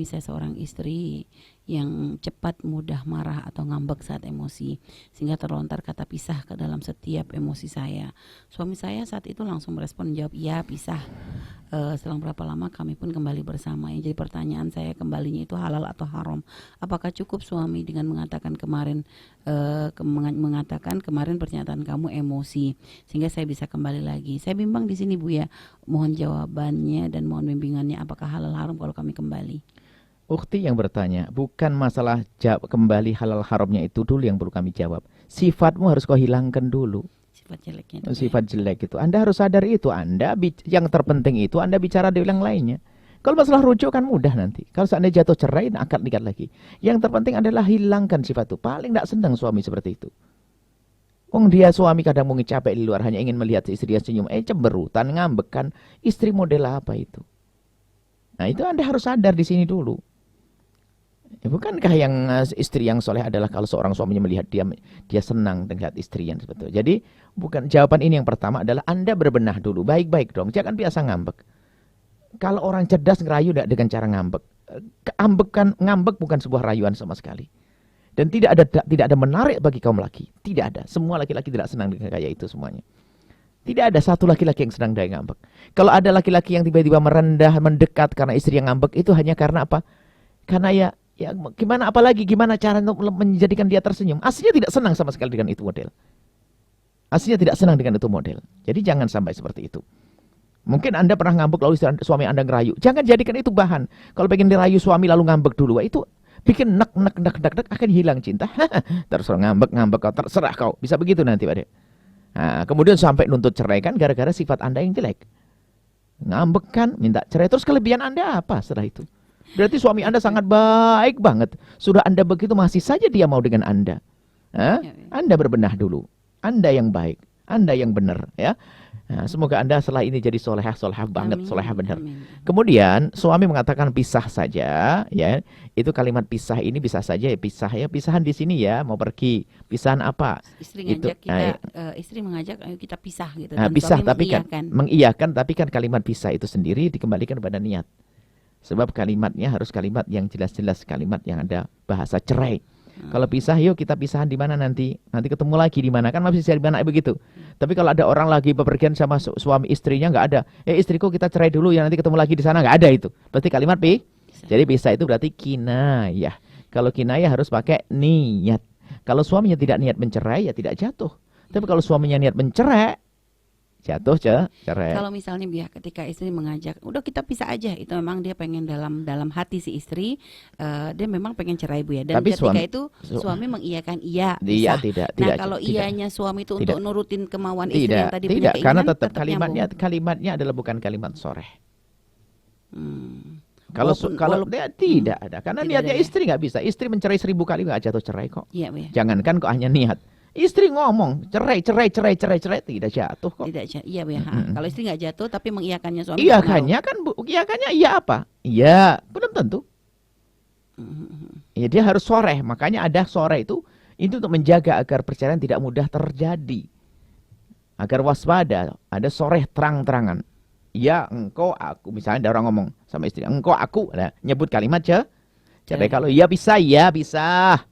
saya seorang istri yang cepat mudah marah atau ngambek saat emosi, sehingga terlontar kata pisah ke dalam setiap emosi saya. Suami saya saat itu langsung merespon, jawab, "Iya, pisah." Selang berapa lama kami pun kembali bersama. Yang jadi pertanyaan saya, kembalinya itu halal atau haram? Apakah cukup suami dengan mengatakan mengatakan kemarin pernyataan kamu emosi, sehingga saya bisa kembali lagi? Saya bimbang di sini, Bu, ya. Mohon jawabannya dan mohon bimbingannya, apakah halal haram kalau kami kembali? Ukti yang bertanya, bukan masalah kembali halal haramnya itu dulu yang perlu kami jawab. Sifatmu harus kau hilangkan dulu. Sifat jeleknya itu, Sifat jelek itu. Anda harus sadar itu. Yang terpenting itu Anda bicara dengan yang lainnya. Kalau masalah rujuk kan mudah nanti. Kalau seandainya jatuh cerai, akad nikah lagi. Yang terpenting adalah hilangkan sifat itu. Paling tidak senang suami seperti itu. Dia suami kadang mungkin capek di luar, hanya ingin melihat istrinya senyum. Cemberutan, ngambekan. Istri model apa itu? Nah, itu Anda harus sadar di sini dulu. Bukankah yang istri yang soleh adalah kalau seorang suaminya melihat dia senang dengan istri yang seperti itu. Jadi bukan, jawaban ini yang pertama adalah Anda berbenah dulu. Baik-baik dong, jangan biasa ngambek. Kalau orang cerdas ngerayu dengan cara ngambek. Ngambek bukan sebuah rayuan sama sekali. Dan tidak ada menarik bagi kaum laki. Tidak ada. Semua laki-laki tidak senang dengan gaya itu semuanya. Tidak ada satu laki-laki yang senang dengan ngambek. Kalau ada laki-laki yang tiba-tiba merendah, mendekat karena istri yang ngambek, itu hanya karena apa? Karena ya gimana, apalagi gimana cara untuk menjadikan dia tersenyum. Aslinya tidak senang sama sekali dengan itu model. Aslinya tidak senang dengan itu model. Jadi jangan sampai seperti itu. Mungkin Anda pernah ngambek lalu suami Anda ngerayu. Jangan jadikan itu bahan. Kalau pengen dirayu suami lalu ngambek dulu, itu bikin nek akan hilang cinta. Terserah ngambek kau, terserah kau. Bisa begitu nanti, Pak. Nah, kemudian sampai nuntut cerai kan gara-gara sifat Anda yang jelek. Ngambek kan, minta cerai. Terus kelebihan Anda apa setelah itu? Berarti suami Anda sangat baik banget. Sudah Anda begitu masih saja dia mau dengan Anda. Anda berbenah dulu. Anda yang baik. Anda yang benar, ya. Nah, semoga Anda setelah ini jadi solehah banget, solehah benar. Kemudian suami mengatakan pisah saja, ya. Itu kalimat pisah ini bisa saja ya pisah, ya, pisahan di sini ya, mau pergi. Pisahan apa? Istri mengajak ayo kita pisah gitu. Dan pisah tapi mengiyakan, tapi kan kalimat pisah itu sendiri dikembalikan kepada niat. Sebab kalimatnya harus kalimat yang jelas-jelas, kalimat yang ada bahasa cerai. Kalau pisah, yuk kita pisahan di mana nanti ketemu lagi di mana, kan masih di mana begitu. Tapi kalau ada orang lagi bepergian sama suami istrinya, nggak ada. Istriku kita cerai dulu ya, nanti ketemu lagi di sana, nggak ada itu. Berarti kalimat Jadi pisah itu berarti kinayah. Kalau kinayah harus pakai niat. Kalau suaminya tidak niat mencerai ya tidak jatuh. Tapi kalau suaminya niat mencerai, jatuh cerai. Kalau misalnya ketika istri mengajak, udah kita pisah aja, itu memang dia pengen dalam hati si istri, dia memang pengen cerai, Bu, ya. Dan tapi ketika itu suami mengiyakan iya pisah. Tidak. Kalau iyanya suami itu untuk nurutin kemauan istri yang tadi punya keinginan, karena tetap kalimatnya adalah bukan kalimat soreh. Kalau dia tidak ada, karena niatnya istri nggak bisa. Istri mencerai 1000 kali nggak jatuh cerai kok. Iya, Bu, ya. Jangankan kok hanya niat. Istri ngomong cerai tidak jatuh kok. Iya, Bu, ya. Kalau istri nggak jatuh tapi mengiyakannya suami. Iyakannya kan, Bu. Iyakannya iya apa? Iya, belum tentu. Ya, dia harus soreh. Makanya ada soreh itu untuk menjaga agar perceraian tidak mudah terjadi. Agar waspada, ada soreh terang-terangan. Ya, engkau aku, misalnya ada orang ngomong sama istri, engkau aku, nyebut kalimat cerai. Kalau iya bisa, ya bisa.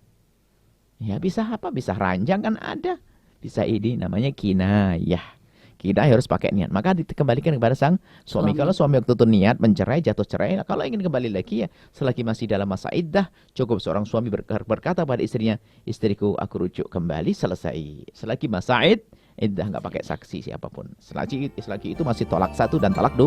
Ya bisa apa? Bisa ranjang kan ada. Bisa ini namanya kinayah. Kita harus pakai niat. Maka dikembalikan kepada sang suami. Kalau suami waktu itu niat mencerai, jatuh cerai. Kalau ingin kembali lagi ya, selagi masih dalam masa iddah, cukup seorang suami berkata pada istrinya, istriku aku rujuk kembali, selesai. Selagi masa iddah nggak pakai saksi siapapun. Selagi itu masih tolak 1 dan tolak 2.